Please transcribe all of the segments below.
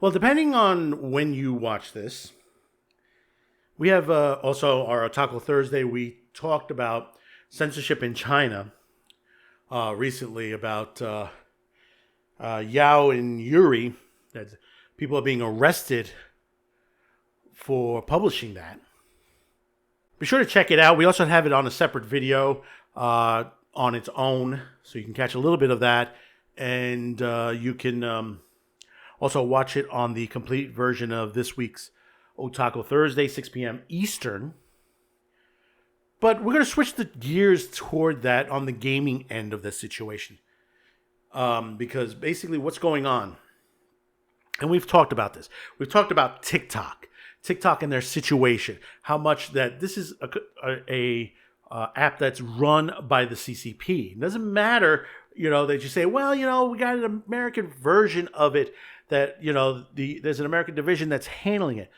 Well, depending on when you watch this, we have also our Taco Thursday. We talked about censorship in China recently about Yao and Yuri. That people are being arrested for publishing that. Be sure to check it out. We also have it on a separate video on its own, so you can catch a little bit of that. And you can also watch it on the complete version of this week's Otaku Thursday, 6 p.m. Eastern. But we're going to switch the gears toward that on the gaming end of the situation. Because basically what's going on, and we've talked about this. We've talked about TikTok and their situation. How much that this is a app that's run by the CCP. It doesn't matter, that you say, well, we got an American version of it that, there's an American division that's handling it.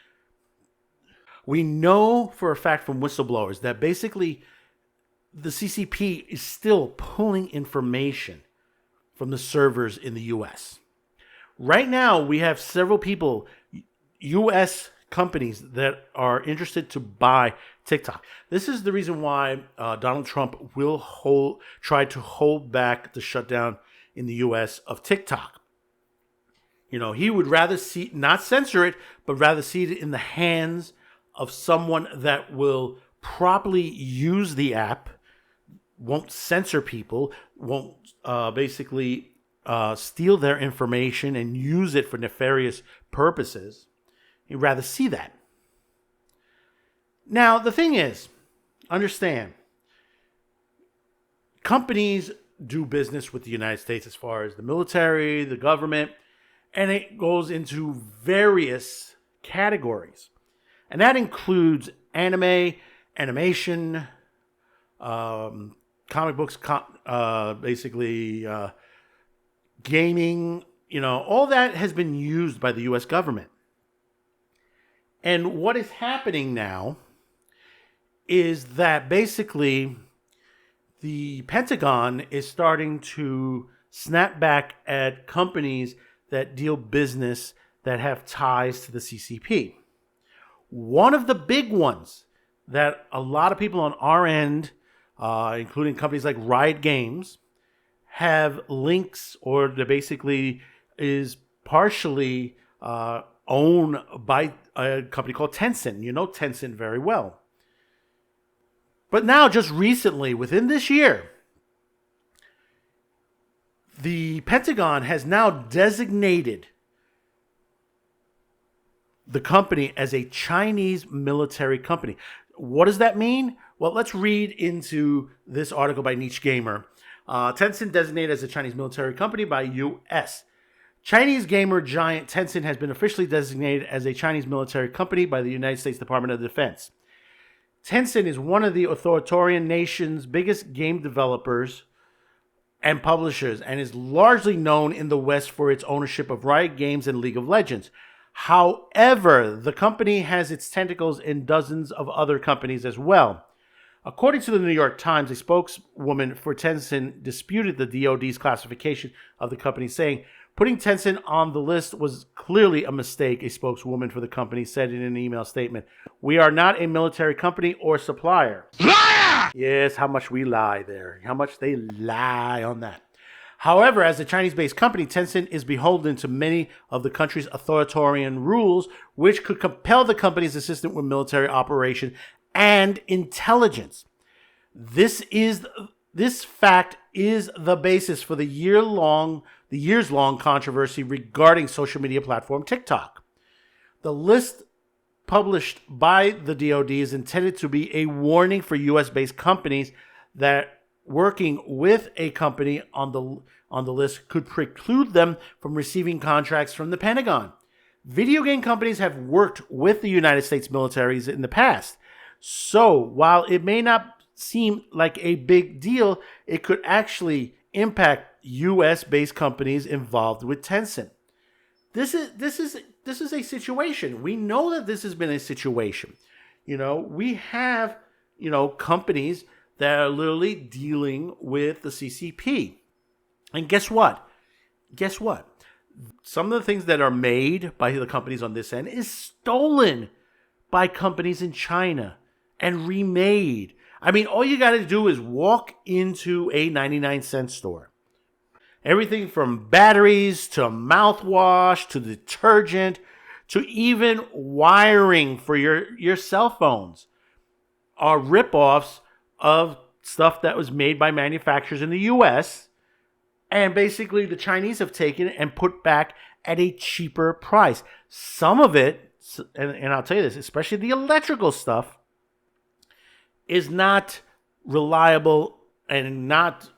We know for a fact from whistleblowers that basically the CCP is still pulling information from the servers in the U.S. Right now, we have several people, U.S. companies that are interested to buy TikTok. This is the reason why Donald Trump will try to hold back the shutdown in the U.S. of TikTok. He would rather not censor it, but rather see it in the hands of someone that will properly use the app, won't censor people, won't basically steal their information and use it for nefarious purposes. He'd rather see that. Now, the thing is, understand, companies do business with the United States as far as the military, the government, and it goes into various categories. And that includes anime, animation, comic books, basically gaming, all that has been used by the U.S. government. And what is happening now is that basically the Pentagon is starting to snap back at companies that deal business that have ties to the CCP. One of the big ones that a lot of people on our end, including companies like Riot Games, have links, or that basically is partially owned by a company called Tencent. You know Tencent very well. But now, just recently, within this year, the Pentagon has now designated the company as a Chinese military company. What does that mean? Well, let's read into this article by Niche Gamer. Tencent designated as a Chinese military company by U.S. Chinese gamer giant Tencent has been officially designated as a Chinese military company by the United States Department of Defense. Tencent is one of the authoritarian nation's biggest game developers and publishers, and is largely known in the West for its ownership of Riot Games and League of Legends. However, the company has its tentacles in dozens of other companies as well. According to the New York Times, a spokeswoman for Tencent disputed the DoD's classification of the company, saying, "Putting Tencent on the list was clearly a mistake," a spokeswoman for the company said in an email statement. "We are not a military company or supplier." Liar! Yes, how much we lie there. How much they lie on that. However, as a Chinese-based company, Tencent is beholden to many of the country's authoritarian rules, which could compel the company's assistance with military operation and intelligence. This fact is the basis for the years-long controversy regarding social media platform TikTok. The list published by the DoD is intended to be a warning for U.S.-based companies that working with a company on the list could preclude them from receiving contracts from the Pentagon. Video game companies have worked with the United States militaries in the past. So while it may not seem like a big deal, it could actually impact U.S.-based companies involved with Tencent. This is a situation. We know that this has been a situation. We have, companies that are literally dealing with the CCP. And guess what? Some of the things that are made by the companies on this end is stolen by companies in China and remade. I mean, all you got to do is walk into a 99-cent store. Everything from batteries to mouthwash to detergent to even wiring for your cell phones are ripoffs of stuff that was made by manufacturers in the US. And basically, the Chinese have taken it and put back at a cheaper price. Some of it, and I'll tell you this, especially the electrical stuff, is not reliable and not,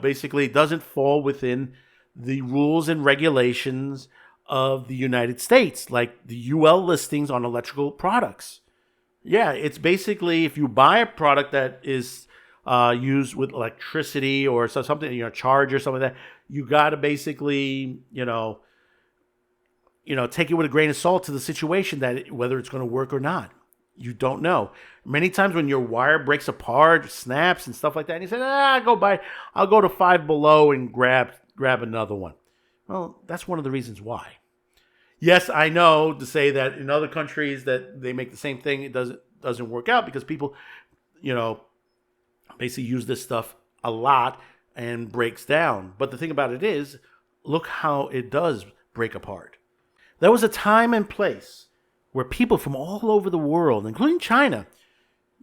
basically doesn't fall within the rules and regulations of the United States, like the UL listings on electrical products. Yeah, it's basically if you buy a product that is used with electricity or something, charge or something like that, you got to basically, take it with a grain of salt to the situation that whether it's going to work or not. You don't know. Many times when your wire breaks apart, snaps and stuff like that, and you say, I'll go to Five Below and grab another one. Well, that's one of the reasons why. Yes, I know to say that in other countries that they make the same thing, it doesn't work out because people, basically use this stuff a lot and breaks down. But the thing about it is, look how it does break apart. There was a time and place where people from all over the world, including China,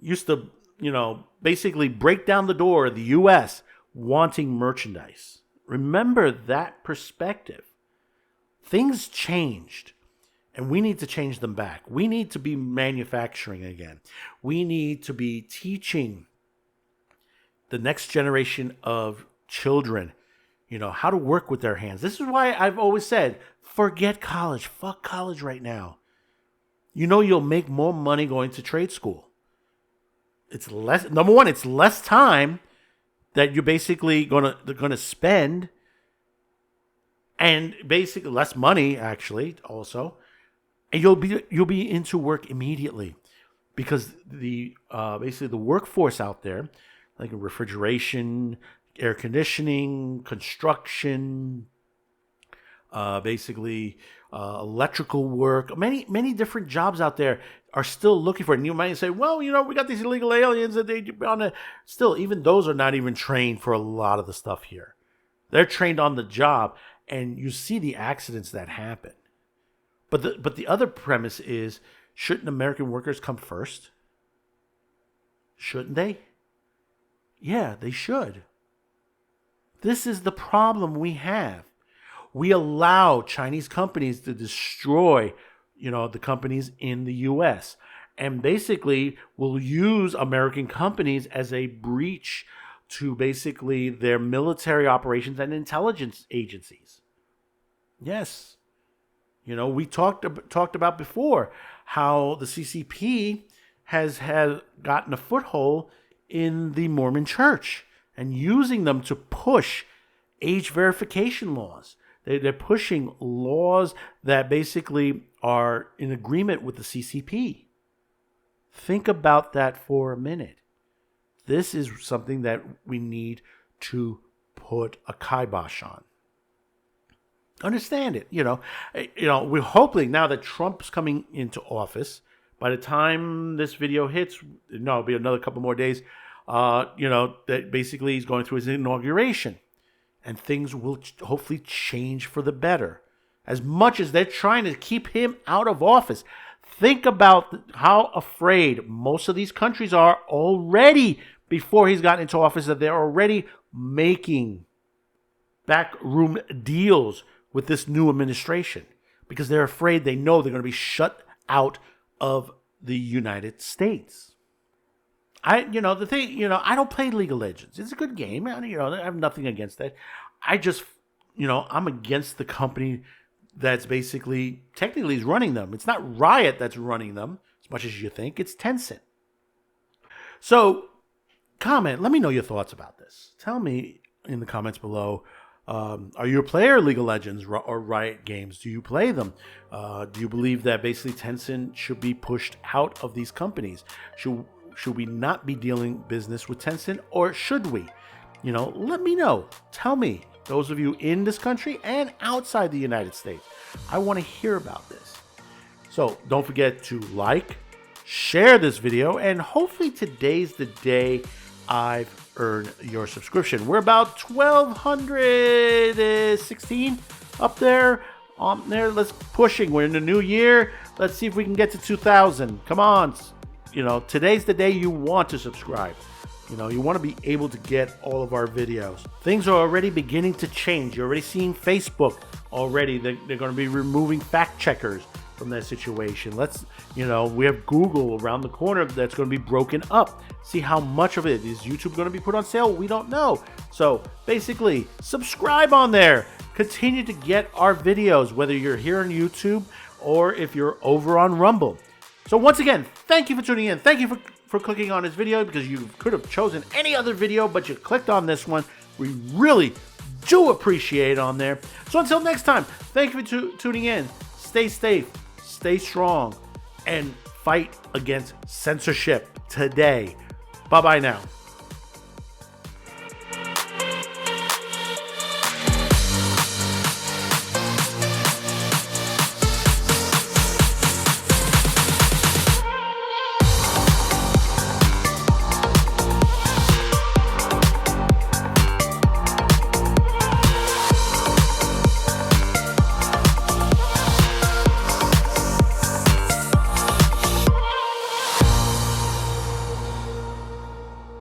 used to, basically break down the door of the U.S. wanting merchandise. Remember that perspective. Things changed, and we need to change them back. We need to be manufacturing again. We need to be teaching the next generation of children, how to work with their hands. This is why I've always said, forget college. Fuck college right now. You'll make more money going to trade school. It's less. Number one, it's less time that you're basically gonna spend, and basically less money actually also, and you'll be into work immediately, because the basically the workforce out there, like refrigeration, air conditioning, construction, electrical work. Many different jobs out there are still looking for it. And you might say, well, we got these illegal aliens that they on it. Still, even those are not even trained for a lot of the stuff here. They're trained on the job, and you see the accidents that happen. But the other premise is, shouldn't American workers come first? Shouldn't they? Yeah, they should. This is the problem we have. We allow Chinese companies to destroy, the companies in the U.S. and basically will use American companies as a breach to basically their military operations and intelligence agencies. Yes. We talked about before how the CCP has gotten a foothold in the Mormon Church and using them to push age verification laws. They're pushing laws that basically are in agreement with the CCP. Think about that for a minute. This is something that we need to put a kibosh on. Understand it. We're hoping now that Trump's coming into office. By the time this video hits, it'll be another couple more days. That basically he's going through his inauguration. And things will hopefully change for the better. As much as they're trying to keep him out of office, think about how afraid most of these countries are already before he's gotten into office, that they're already making backroom deals with this new administration because they're afraid they know they're going to be shut out of the United States. I don't play League of Legends. It's a good game. I have nothing against that. I just, I'm against the company that's basically, technically is running them. It's not Riot that's running them as much as you think. It's Tencent. So, comment. Let me know your thoughts about this. Tell me in the comments below. Are you a player of League of Legends or Riot games? Do you play them? Do you believe that basically Tencent should be pushed out of these companies? Should we not be dealing business with Tencent, or should we? Let me know. Tell me those of you in this country and outside the United States. I want to hear about this. So don't forget to like, share this video, and hopefully today's the day I've earned your subscription. We're about 1,216 up there. Let's pushing. We're in the new year. Let's see if we can get to 2,000. Come on. Today's the day you want to subscribe. You want to be able to get all of our videos. Things are already beginning to change. You're already seeing Facebook already. They're going to be removing fact checkers from that situation. We have Google around the corner that's going to be broken up. See how much of it is YouTube going to be put on sale? We don't know. So basically, subscribe on there. Continue to get our videos, whether you're here on YouTube or if you're over on Rumble. So once again, thank you for tuning in. Thank you for clicking on this video, because you could have chosen any other video, but you clicked on this one. We really do appreciate it on there. So until next time, thank you for tuning in. Stay safe, stay strong, and fight against censorship today. Bye-bye now.